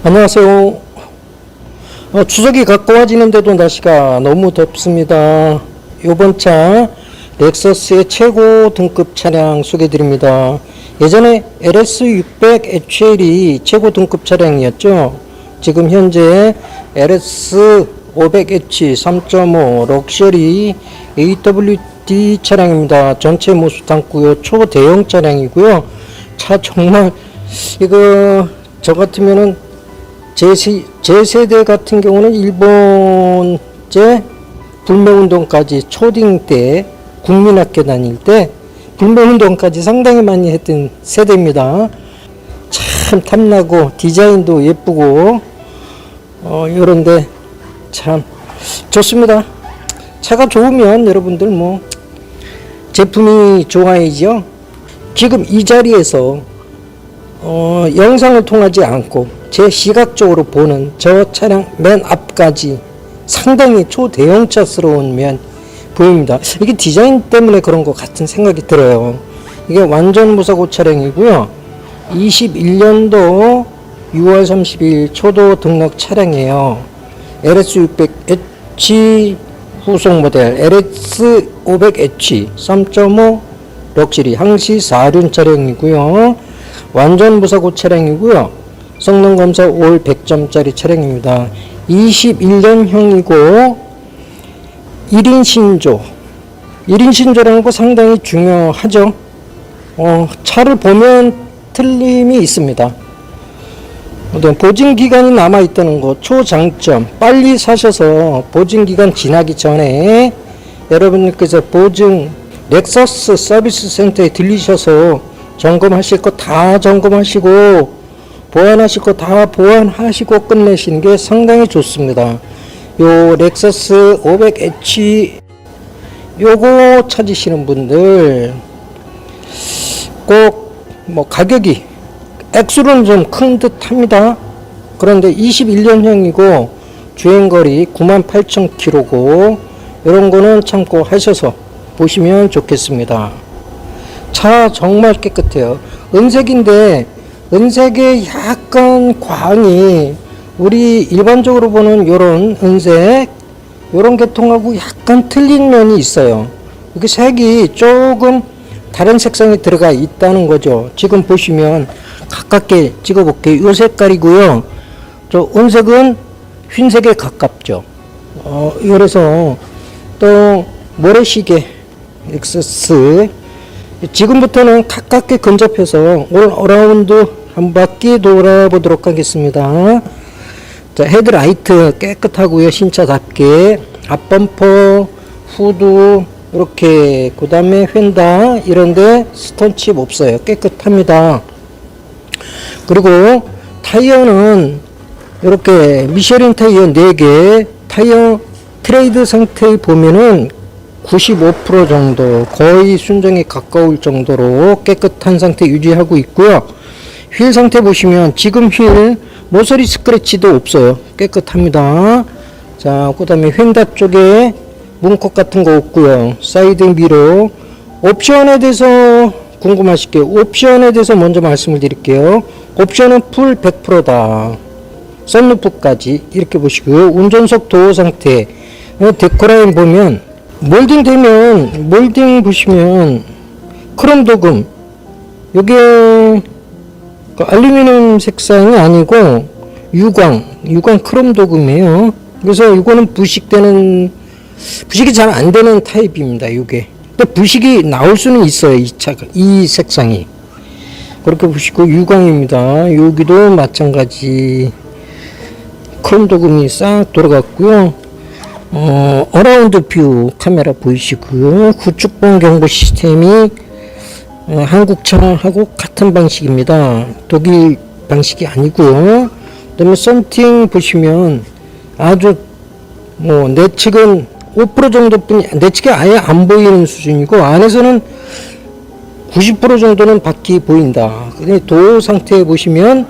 안녕하세요. 추석이 가까워지는데도 날씨가 너무 덥습니다. 이번 차 렉서스의 최고 등급 차량 소개드립니다. 예전에 LS600HL이 최고 등급 차량이었죠. 지금 현재 LS500H 3.5 럭셔리 AWD 차량입니다. 전체 모습 담고요. 초대형 차량이고요. 차 정말 이거 저 같으면은 제 세대 같은 경우는 일본제 불매운동까지 초딩 때 국민학교 다닐 때 불매운동까지 상당히 많이 했던 세대입니다. 참 탐나고 디자인도 예쁘고 요런데 참 좋습니다. 차가 좋으면 여러분들 뭐 제품이 좋아야죠. 지금 이 자리에서 영상을 통하지 않고 제 시각적으로 보는 저 차량 맨 앞까지 상당히 초대형차스러운 면 보입니다. 이게 디자인 때문에 그런 것 같은 생각이 들어요. 이게 완전 무사고 차량이고요. 21년도 6월 30일 초도 등록 차량이에요. LS600H 후속 모델 LS500H 3.5 럭셔리 항시 4륜 차량이고요. 완전 무사고 차량이고요. 성능 검사 올 100점짜리 차량입니다. 21년형이고 1인 신조. 1인 신조라는 거 상당히 중요하죠. 차를 보면 틀림이 있습니다. 보증기간이 남아있다는 거 초장점. 빨리 사셔서 보증기간 지나기 전에 여러분께서 보증 렉서스 서비스 센터에 들리셔서 점검하실 거 다 점검하시고 보완하실 거 다 보완하시고 끝내시는 게 상당히 좋습니다. 요 렉서스 500H 요거 찾으시는 분들 꼭 뭐 가격이 액수는 좀 큰 듯 합니다. 그런데 21년형이고 주행거리 98,000km고 이런 거는 참고하셔서 보시면 좋겠습니다. 차 정말 깨끗해요. 은색인데 은색의 약간 광이 우리 일반적으로 보는 요런 은색 요런 계통하고 약간 틀린 면이 있어요. 이게 색이 조금 다른 색상이 들어가 있다는 거죠. 지금 보시면 가깝게 찍어 볼게요. 요 색깔이고요. 저 은색은 흰색에 가깝죠. 그래서 또 모래시계 엑세스 지금부터는 가깝게 근접해서 올 어라운드 한 바퀴 돌아보도록 하겠습니다. 자, 헤드라이트 깨끗하고요. 신차답게 앞범퍼, 후드 이렇게 그 다음에 휀다 이런데 스톤칩 없어요. 깨끗합니다. 그리고 타이어는 이렇게 미쉐린 타이어 4개 타이어 트레이드 상태에 보면은 95% 정도 거의 순정에 가까울 정도로 깨끗한 상태 유지하고 있고요. 휠 상태 보시면 지금 휠 모서리 스크래치도 없어요. 깨끗합니다. 자, 그 다음에 휀다 쪽에 문콕 같은 거 없고요. 사이드 미러 옵션에 대해서 궁금하실게요. 옵션에 대해서 먼저 말씀을 드릴게요. 옵션은 풀 100%다. 선루프까지 이렇게 보시고요. 운전석 도어 상태 데코라인 보면 몰딩 되면 몰딩 보시면 크롬 도금 요게 알루미늄 색상이 아니고 유광 크롬 도금이에요. 그래서 이거는 부식이 잘 안 되는 타입입니다. 요게 근데 부식이 나올 수는 있어요. 이 차가 이 색상이 그렇게 보시고 유광입니다. 여기도 마찬가지 크롬 도금이 싹 돌아갔고요. 어라운드 뷰 카메라 보이시고요. 구축봉 경보 시스템이 한국차하고 같은 방식입니다. 독일 방식이 아니고요. 그 다음에 썬팅 보시면 아주 뭐 내측은 5% 정도뿐이 내측이 아예 안 보이는 수준이고 안에서는 90% 정도는 바퀴 보인다. 근데 도어 상태 보시면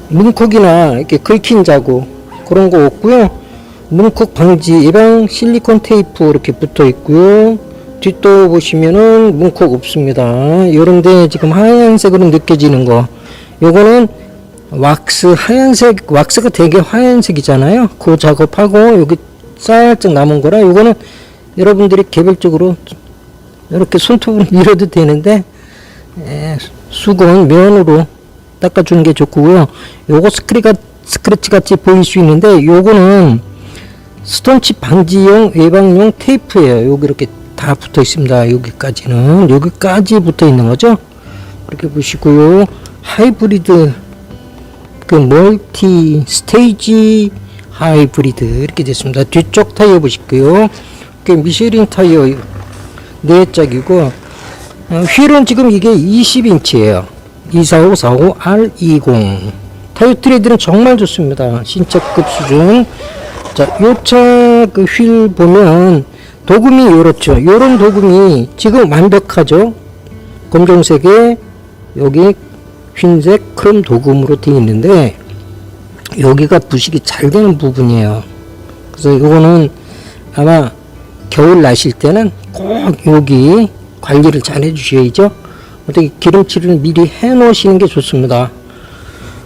문콕이나 이렇게 긁힌 자국 그런 거 없고요. 문콕 방지 예방 실리콘 테이프 이렇게 붙어 있고요. 뒷도 보시면은 문콕 없습니다. 요런데 지금 하얀색으로 느껴지는 거 요거는 왁스 하얀색, 왁스가 되게 하얀색이잖아요. 그 작업하고 여기 살짝 남은 거라 요거는 여러분들이 개별적으로 이렇게 손톱으로 밀어도 되는데 수건 면으로 닦아주는 게 좋고요. 요거 스크래치 같이 보일 수 있는데 요거는 스톤칩 방지용 예방용 테이프예요. 여기 이렇게 다 붙어 있습니다. 여기까지 붙어 있는 거죠. 그렇게 보시고요. 하이브리드 그 멀티 스테이지 하이브리드 이렇게 됐습니다. 뒤쪽 타이어 보실게요. 미쉐린 타이어 4짝이고 휠은 지금 이게 20인치예요 245-45R20 타이어 트레드는 정말 좋습니다. 신차급 수준. 자, 요 차 그 휠 보면 도금이 요렇죠. 요런 도금이 지금 완벽하죠. 검정색에 여기 흰색 크롬 도금으로 되어 있는데 여기가 부식이 잘 되는 부분이에요. 그래서 요거는 아마 겨울 나실 때는 꼭 여기 관리를 잘 해주셔야죠. 어떻게 기름칠을 미리 해 놓으시는 게 좋습니다.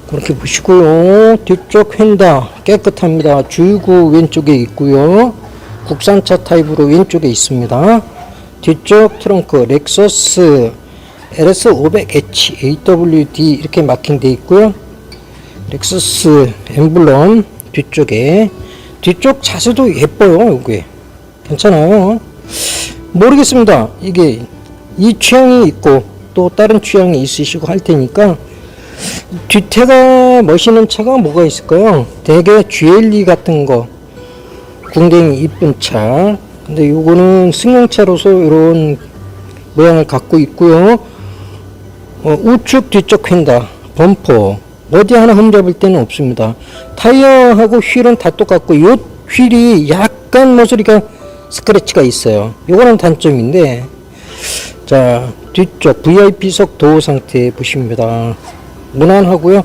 그렇게 보시고요. 뒤쪽 휀다 깨끗합니다. 주유구 왼쪽에 있고요. 국산차 타입으로 왼쪽에 있습니다. 뒤쪽 트렁크 렉서스 LS500H AWD 이렇게 마킹되어 있고요. 렉서스 엠블럼 뒤쪽에 뒤쪽 자세도 예뻐요. 이게 괜찮아요. 모르겠습니다. 이게 이 취향이 있고 또 다른 취향이 있으시고 할 테니까 뒤태가 멋있는 차가 뭐가 있을까요? 대개 GLE 같은 거 굉장히 이쁜 차. 근데 요거는 승용차로서 이런 모양을 갖고 있고요. 우측 뒤쪽 휀다 범퍼 어디 하나 흠잡을 데는 없습니다. 타이어하고 휠은 다 똑같고 요 휠이 약간 모서리가 스크래치가 있어요. 요거는 단점인데 자 뒤쪽 VIP석 도어 상태 보십니다. 무난하고요.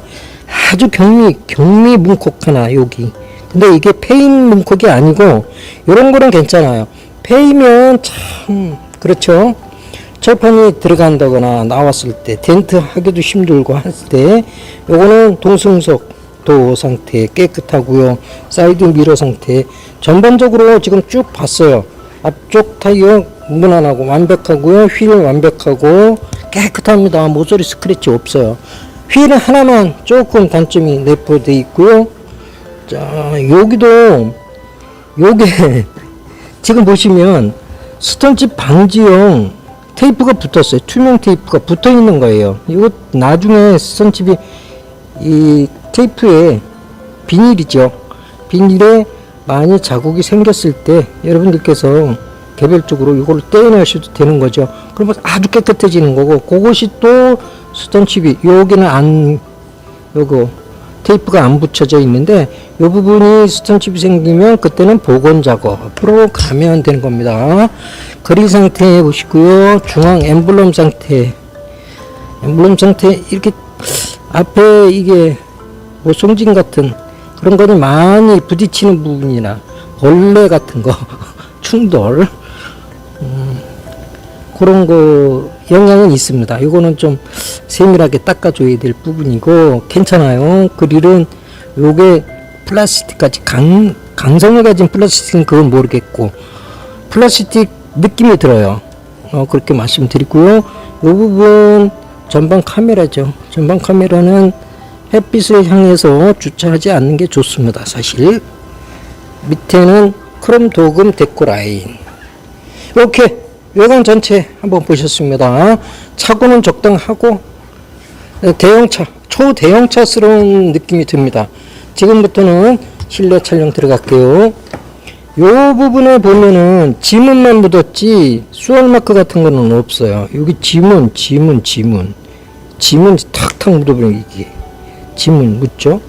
아주 경미 문콕 하나 여기. 근데 이게 페인 문콕이 아니고 요런 거는 괜찮아요. 페이면 참 그렇죠. 철판이 들어간다거나 나왔을 때 덴트 하기도 힘들고 했을 때 요거는 동승석 도어 상태 깨끗하고요. 사이드 미러 상태 전반적으로 지금 쭉 봤어요. 앞쪽 타이어 무난하고 완벽하고요. 휠 완벽하고 깨끗합니다. 모서리 스크래치 없어요. 휠은 하나만 조금 단점이 내포되어 있고요. 자 여기도 요게 지금 보시면 스톤칩 방지용 테이프가 붙었어요. 투명 테이프가 붙어 있는 거예요. 이거 나중에 스톤칩이 이 테이프에 비닐이죠. 비닐에 많이 자국이 생겼을 때 여러분들께서 개별적으로 이걸 떼어내셔도 되는 거죠. 그러면 아주 깨끗해지는 거고 그것이 또 스톤칩이 여기는 안 요거 테이프가 안 붙여져 있는데 이 부분이 스톤칩이 생기면 그때는 복원 작업으로 가면 되는 겁니다. 그릴 상태 보시고요. 중앙 엠블럼 상태 이렇게 앞에 이게 뭐 송진 같은 그런 거는 많이 부딪히는 부분이나 벌레 같은 거 충돌 그런 거 영향은 있습니다. 이거는 좀 세밀하게 닦아줘야 될 부분이고 괜찮아요. 그릴은 요게 플라스틱까지 강성을 가진 플라스틱은 그건 모르겠고 플라스틱 느낌이 들어요. 그렇게 말씀드리고요. 요 부분 전방 카메라죠. 전방 카메라는 햇빛을 향해서 주차하지 않는 게 좋습니다. 사실 밑에는 크롬 도금 데코 라인 이렇게 외관 전체 한번 보셨습니다. 차고는 적당하고 대형차, 초대형차스러운 느낌이 듭니다. 지금부터는 실내 촬영 들어갈게요. 요 부분에 보면은 지문만 묻었지 수얼마크 같은 거는 없어요. 여기 지문 탁탁 묻어버리면 이게 지문 묻죠.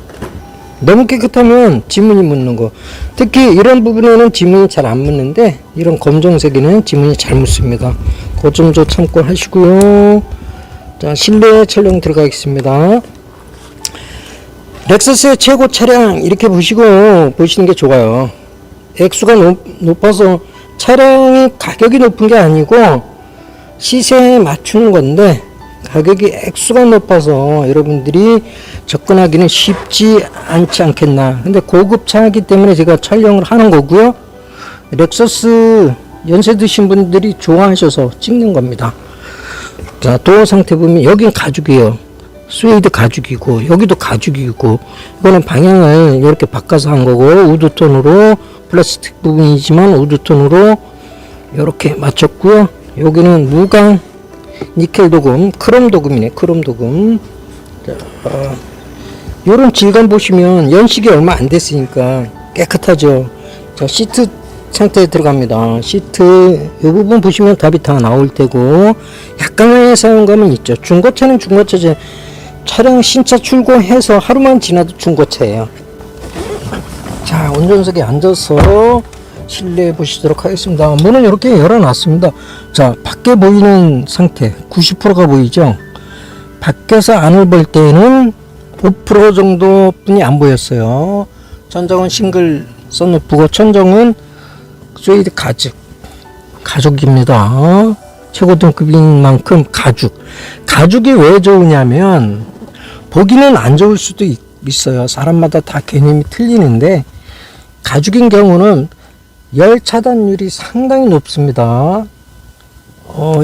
너무 깨끗하면 지문이 묻는 거. 특히 이런 부분에는 지문이 잘 안 묻는데 이런 검정색에는 지문이 잘 묻습니다. 그 점도 참고하시고요. 자, 실내 촬영 들어가겠습니다. 렉서스의 최고 차량 이렇게 보시는 게 좋아요. 액수가 높아서 차량이 가격이 높은 게 아니고 시세에 맞추는 건데 가격이 액수가 높아서 여러분들이 접근하기는 쉽지 않지 않겠나. 근데 고급 차이기 때문에 제가 촬영을 하는 거고요. 렉서스 연세 드신 분들이 좋아하셔서 찍는 겁니다. 자, 도어 상태 보면 여긴 가죽이에요. 스웨이드 가죽이고 여기도 가죽이고, 이거는 방향을 이렇게 바꿔서 한 거고, 우드톤으로 플라스틱 부분이지만 우드톤으로 이렇게 맞췄고요. 여기는 무광 니켈 도금, 크롬 도금이네. 크롬 도금. 자, 요런 질감 보시면 연식이 얼마 안 됐으니까 깨끗하죠. 자, 시트 상태에 들어갑니다. 시트 이 부분 보시면 답이 다 나올 테고, 약간의 사용감은 있죠. 중고차는 중고차죠. 차량 신차 출고해서 하루만 지나도 중고차예요. 자, 운전석에 앉아서 실내 보시도록 하겠습니다. 문은 이렇게 열어놨습니다. 자, 밖에 보이는 상태 90%가 보이죠. 밖에서 안을 볼 때는 5% 정도뿐이 안 보였어요. 천정은 싱글 선루프고, 천정은 스웨이드 가죽입니다. 최고 등급인 만큼 가죽이 왜 좋으냐면, 보기는 안 좋을 수도 있어요. 사람마다 다 개념이 틀리는데, 가죽인 경우는 열 차단율이 상당히 높습니다.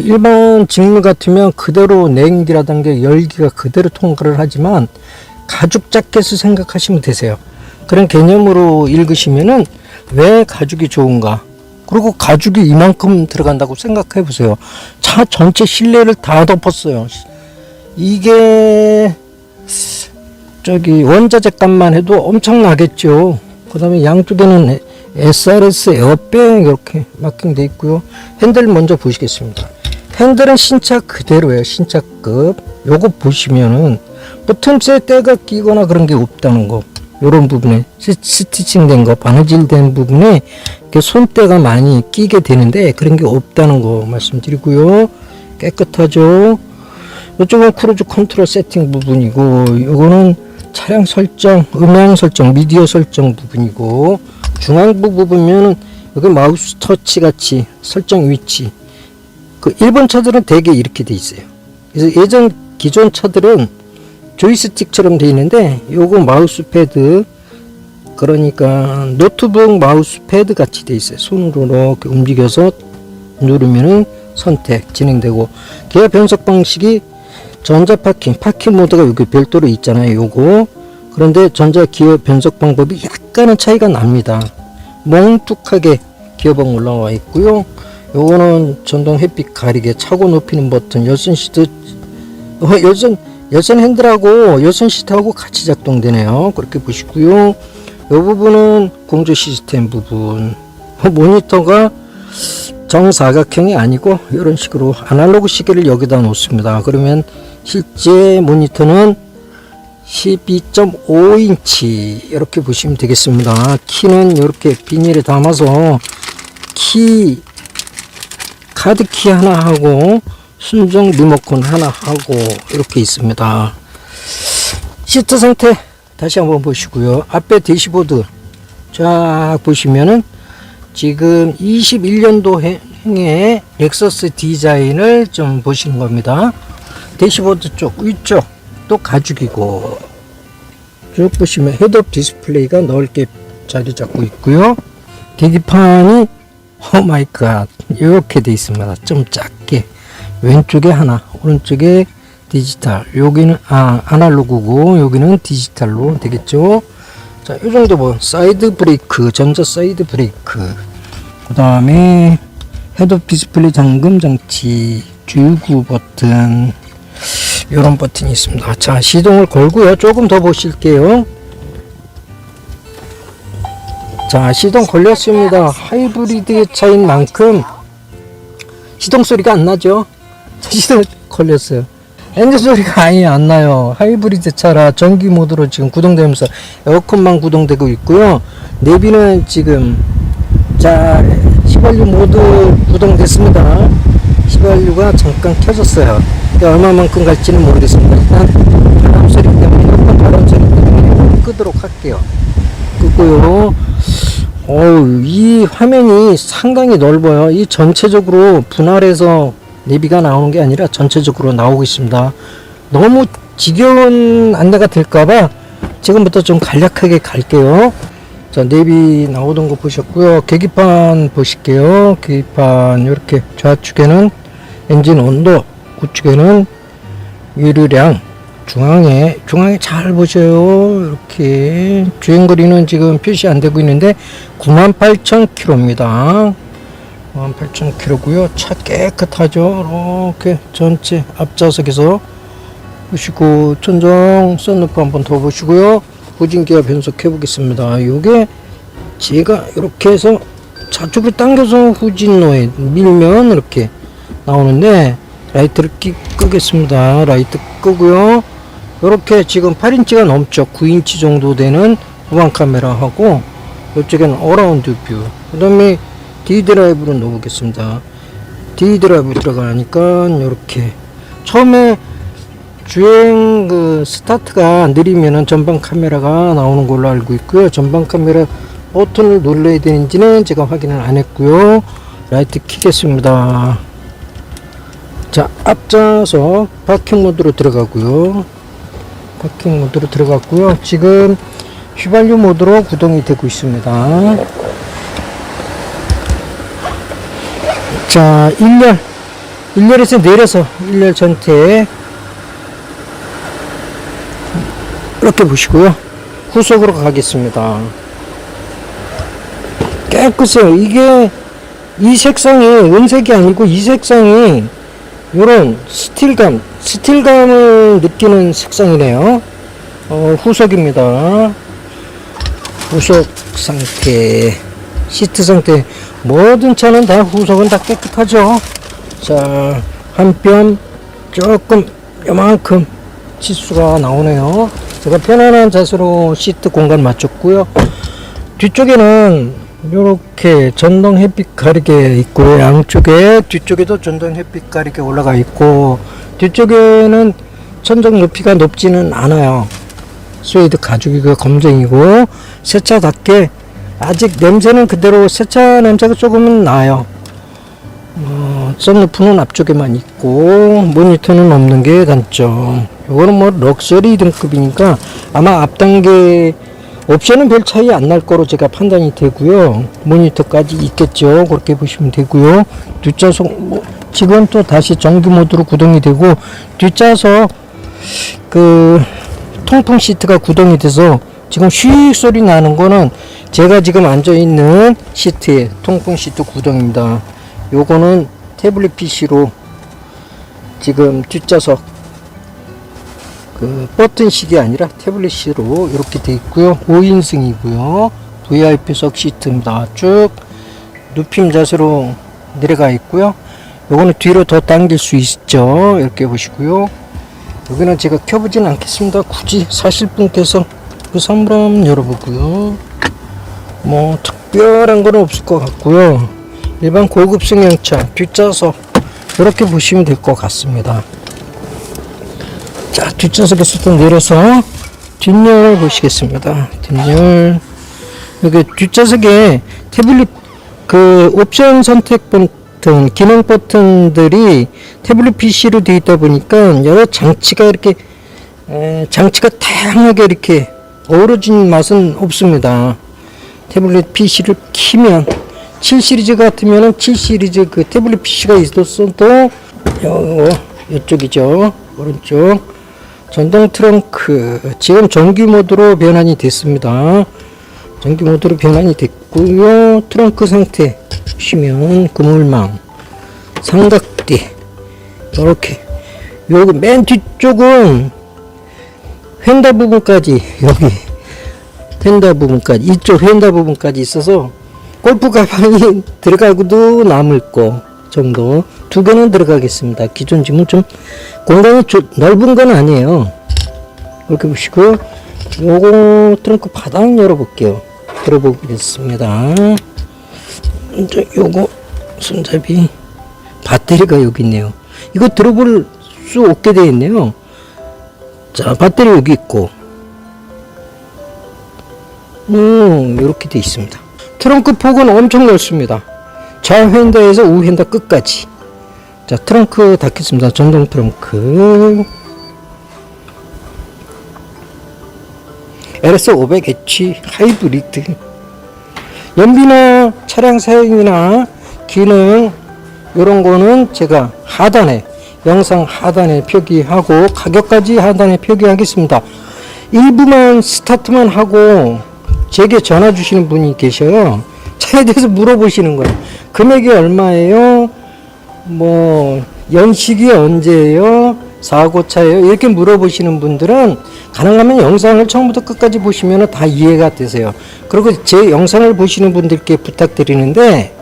일반 직물 같으면 그대로 냉기라든가 열기가 그대로 통과를 하지만, 가죽 자켓을 생각하시면 되세요. 그런 개념으로 읽으시면은 왜 가죽이 좋은가, 그리고 가죽이 이만큼 들어간다고 생각해 보세요. 차 전체 실내를 다 덮었어요. 이게 저기 원자재 값만 해도 엄청나겠죠. 그 다음에 양쪽에는 SRS 에어백 이렇게 마킹되어 있고요. 핸들 먼저 보시겠습니다. 핸들은 신차 그대로예요. 신차급. 요거 보시면은 뭐 틈새 때가 끼거나 그런 게 없다는 거, 요런 부분에 스티칭 된 거, 바느질 된 부분에 이렇게 손때가 많이 끼게 되는데 그런 게 없다는 거 말씀드리고요. 깨끗하죠. 이쪽은 크루즈 컨트롤 세팅 부분이고, 요거는 차량 설정, 음향 설정, 미디어 설정 부분이고, 중앙부 부분은 여기 마우스 터치 같이 설정 위치. 그 일본 차들은 대개 이렇게 돼 있어요. 그래서 기존 차들은 조이스틱처럼 돼 있는데, 요거 마우스 패드, 그러니까 노트북 마우스 패드 같이 돼 있어요. 손으로 이렇게 움직여서 누르면은 선택 진행되고, 기아 변속 방식이 전자 파킹 모드가 여기 별도로 있잖아요. 요거. 그런데 전자 기어 변속 방법이 약간은 차이가 납니다. 몽툭하게 기어방 올라와 있고요. 요거는 전동 햇빛 가리개, 차고 높이는 버튼, 열선 시트, 열선 핸들하고 열선 시트하고 같이 작동되네요. 그렇게 보시고요. 요 부분은 공조 시스템 부분. 모니터가 정사각형이 아니고 이런 식으로 아날로그 시계를 여기다 놓습니다. 그러면 실제 모니터는 12.5인치 이렇게 보시면 되겠습니다. 키는 이렇게 비닐에 담아서 카드 키 하나 하고 순정 리모컨 하나 하고 이렇게 있습니다. 시트 상태 다시 한번 보시고요. 앞에 대시보드 쫙 보시면은 지금 21년도 행의 렉서스 디자인을 좀 보시는 겁니다. 대시보드 쪽 위쪽 또 가죽이고, 쭉 보시면 헤드업 디스플레이가 넓게 자리 잡고 있고요. 계기판이 오마이갓 이렇게 돼 있습니다. 좀 작게, 왼쪽에 하나, 오른쪽에 디지털, 여기는 아날로그고 여기는 디지털로 되겠죠. 자, 이 정도 뭐 사이드 브레이크, 전자 사이드 브레이크, 그 다음에 헤드업 디스플레이 잠금 장치, 주유구 버튼, 이런 버튼이 있습니다. 자, 시동을 걸고요. 조금 더 보실게요. 자, 시동 걸렸습니다. 하이브리드 차인 만큼 시동 소리가 안 나죠. 시동 걸렸어요. 엔진 소리가 아예 안 나요. 하이브리드 차라 전기 모드로 지금 구동되면서 에어컨만 구동되고 있고요. 내비는 지금 자 휘발유 모드 구동됐습니다. 휘발유가 잠깐 켜졌어요. 얼마만큼 갈지는 모르겠습니다. 일단 바람 소리 때문에, 에어컨 바람 소리 때문에 끄도록 할게요. 끄고요. 이 화면이 상당히 넓어요. 이 전체적으로 분할해서 내비가 나오는 게 아니라 전체적으로 나오고 있습니다. 너무 지겨운 안내가 될까봐 지금부터 좀 간략하게 갈게요. 자, 내비 나오던 거 보셨고요. 계기판 보실게요. 계기판 이렇게 좌측에는 엔진 온도, 우측에는 유류량, 중앙에 잘 보셔요. 이렇게 주행거리는 지금 표시 안 되고 있는데 98,000km입니다. 18,000km고요. 차 깨끗하죠. 이렇게 전체 앞좌석에서 보시고, 천정 썬루프 한번 더 보시고요. 후진기어 변속해 보겠습니다. 요게 제가 이렇게 해서 좌측으로 당겨서 후진로에 밀면 이렇게 나오는데, 라이트를 끄겠습니다. 라이트 끄고요. 이렇게 지금 8인치가 넘죠. 9인치 정도 되는 후방 카메라하고, 이쪽에는 어라운드 뷰, 그 다음에 D 드라이브를 넣어보겠습니다. D 드라이브 들어가니까 이렇게 처음에 주행 스타트가 느리면은 전방 카메라가 나오는 걸로 알고 있고요. 전방 카메라 버튼을 눌러야 되는지는 제가 확인을 안 했고요. 라이트 켜겠습니다. 자, 앞좌석 파킹 모드로 들어가고요. 파킹 모드로 들어갔고요. 지금 휘발유 모드로 구동이 되고 있습니다. 자, 1열에서 내려서 1열 전체 이렇게 보시고요. 후속으로 가겠습니다. 깨끗해요. 이게 이 색상이 은색이 아니고 이 색상이 요런 스틸감을 느끼는 색상이네요. 후속입니다. 후속 상태, 시트 상태, 모든 차는 다 후속은 다 깨끗하죠. 자, 한 뼘 조금 요만큼 치수가 나오네요. 제가 편안한 자세로 시트 공간 맞췄고요. 뒤쪽에는 이렇게 전동 햇빛 가리개 있고, 양쪽에 뒤쪽에도 전동 햇빛 가리개 올라가 있고, 뒤쪽에는 천정 높이가 높지는 않아요. 스웨이드 가죽이고 검정이고 새차답게 아직 냄새는 그대로 새차 냄새가 조금은 나요. 썬루프는 앞쪽에만 있고 모니터는 없는 게 단점. 이거는 뭐 럭셔리 등급이니까 아마 앞단계 옵션은 별 차이 안 날 거로 제가 판단이 되고요. 모니터까지 있겠죠. 그렇게 보시면 되고요. 뒷좌석 지금 또 다시 정비 모드로 구동이 되고, 뒷좌석 통풍 시트가 구동이 돼서 지금 휘익 소리 나는 거는 제가 지금 앉아 있는 시트에 통풍 시트 구동입니다. 요거는 태블릿 PC로 지금 뒷좌석 버튼식이 아니라 태블릿으로 이렇게 되어 있고요. 5인승이고요. VIP석 시트입니다. 쭉 눕힘 자세로 내려가 있고요. 요거는 뒤로 더 당길 수 있죠. 이렇게 보시고요. 여기는 제가 켜보진 않겠습니다. 굳이 사실 분께서 선물 한번 열어보고요. 뭐 특별한 건 없을 것 같고요. 일반 고급 승용차 뒷좌석 이렇게 보시면 될 것 같습니다. 자, 뒷좌석에서 또 내려서 뒷열 보시겠습니다. 뒷열, 여기 뒷좌석에 태블릿 옵션 선택 버튼, 기능 버튼들이 태블릿 PC로 되어 있다 보니까 여러 장치가 이렇게 장치가 다양하게 이렇게 어우러진 맛은 없습니다. 태블릿 PC를 키면 7 시리즈 같으면은 7 시리즈 태블릿 PC가 있었어도 이쪽이죠. 오른쪽 전동 트렁크 지금 전기 모드로 변환이 됐습니다. 전기 모드로 변환이 됐고요. 트렁크 상태 보시면 그물망, 삼각대 이렇게, 여기 맨 뒤쪽은 휀다 부분까지, 여기 휀다 부분까지, 이쪽 휀다 부분까지 있어서 골프 가방이 들어가고도 남을 거 정도 두 개는 들어가겠습니다. 기존 짐은 좀 공간이 넓은 건 아니에요. 이렇게 보시고, 요거 트렁크 바닥 열어볼게요. 들어보겠습니다. 이제 요거 손잡이 배터리가 여기 있네요. 이거 들어볼 수 없게 되어 있네요. 자, 배터리 여기 있고, 이렇게 되어 있습니다. 트렁크 폭은 엄청 넓습니다. 좌 휀다에서 우 휀다 끝까지. 자, 자, 트렁크 닫겠습니다. 전동 트렁크. LS500H 하이브리드. 연비나 차량 사용이나 기능 이런 거는 제가 하단에, 영상 하단에 표기하고 가격까지 하단에 표기하겠습니다. 일부만 스타트만 하고 제게 전화 주시는 분이 계셔요. 차에 대해서 물어보시는 거예요. 금액이 얼마예요? 뭐 연식이 언제예요? 사고차예요? 이렇게 물어보시는 분들은 가능하면 영상을 처음부터 끝까지 보시면 다 이해가 되세요. 그리고 제 영상을 보시는 분들께 부탁드리는데,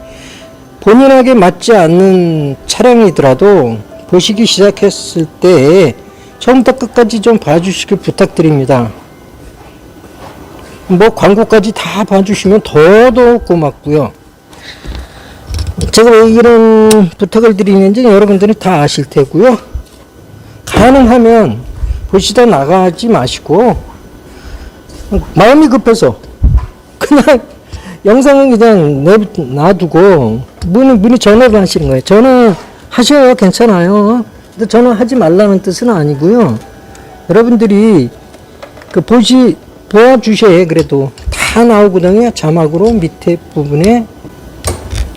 본인에게 맞지 않는 차량이더라도 보시기 시작했을 때 처음부터 끝까지 좀 봐주시길 부탁드립니다. 뭐 광고까지 다 봐주시면 더더욱 고맙고요. 제가 왜 이런 부탁을 드리는지 여러분들이 다 아실 테고요. 가능하면 보시다 나가지 마시고, 마음이 급해서 그냥 영상은 그냥 놔두고 문의 전화를 하시는 거예요. 전화 하셔요. 괜찮아요. 근데 전화 하지 말라는 뜻은 아니고요. 여러분들이 보아주셔야 그래도 다 나오거든요. 자막으로 밑에 부분에.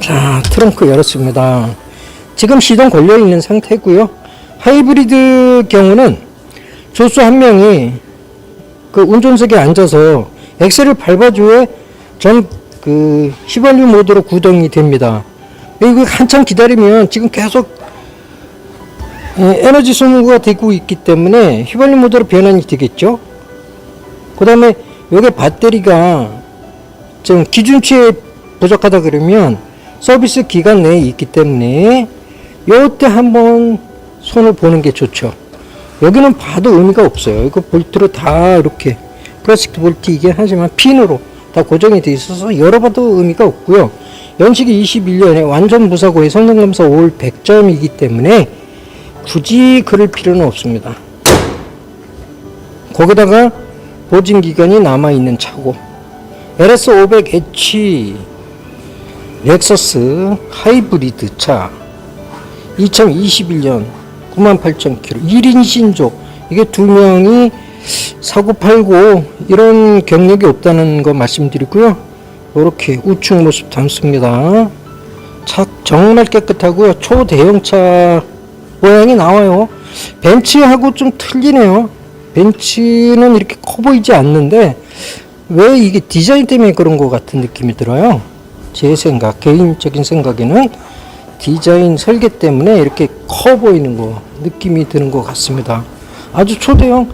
자, 트렁크 열었습니다. 지금 시동 걸려 있는 상태고요. 하이브리드 경우는 조수 한 명이 그 운전석에 앉아서 엑셀을 밟아줘야 휘발유 모드로 구동이 됩니다. 이거 한참 기다리면 지금 계속 에너지 소모가 되고 있기 때문에 휘발유 모드로 변환이 되겠죠. 그 다음에 요게 배터리가 좀 기준치에 부족하다 그러면 서비스 기간 내에 있기 때문에 요때 한번 손을 보는 게 좋죠. 여기는 봐도 의미가 없어요. 이거 볼트로 다 이렇게 플라스틱 볼트이긴 하지만 핀으로 다 고정이 되어 있어서 열어봐도 의미가 없고요. 연식이 21년에 완전 무사고의 성능검사 올 100점이기 때문에 굳이 그럴 필요는 없습니다. 거기다가 보증기간이 남아있는 차고, LS500H 렉서스 하이브리드 차 2021년 98,000km 1인 신족. 이게 두 명이 사고 팔고 이런 경력이 없다는 거 말씀드리고요. 이렇게 우측 모습 담습니다. 차 정말 깨끗하고요. 초대형차 모양이 나와요. 벤츠하고 좀 틀리네요. 벤츠는 이렇게 커 보이지 않는데 왜 이게 디자인 때문에 그런 것 같은 느낌이 들어요. 제 생각, 개인적인 생각에는 디자인 설계 때문에 이렇게 커 보이는 거 느낌이 드는 것 같습니다. 아주 초대형,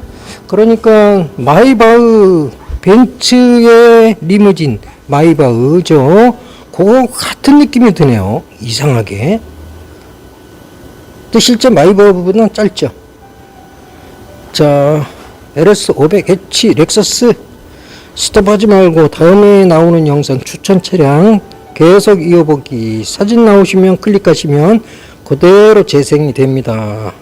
그러니까 마이바흐, 벤츠의 리무진 마이바흐죠. 그거 같은 느낌이 드네요. 이상하게. 근데 실제 마이바흐보다는 짧죠. 자, LS500H 렉서스 스톱하지 말고 다음에 나오는 영상 추천 차량 계속 이어보기. 사진 나오시면 클릭하시면 그대로 재생이 됩니다.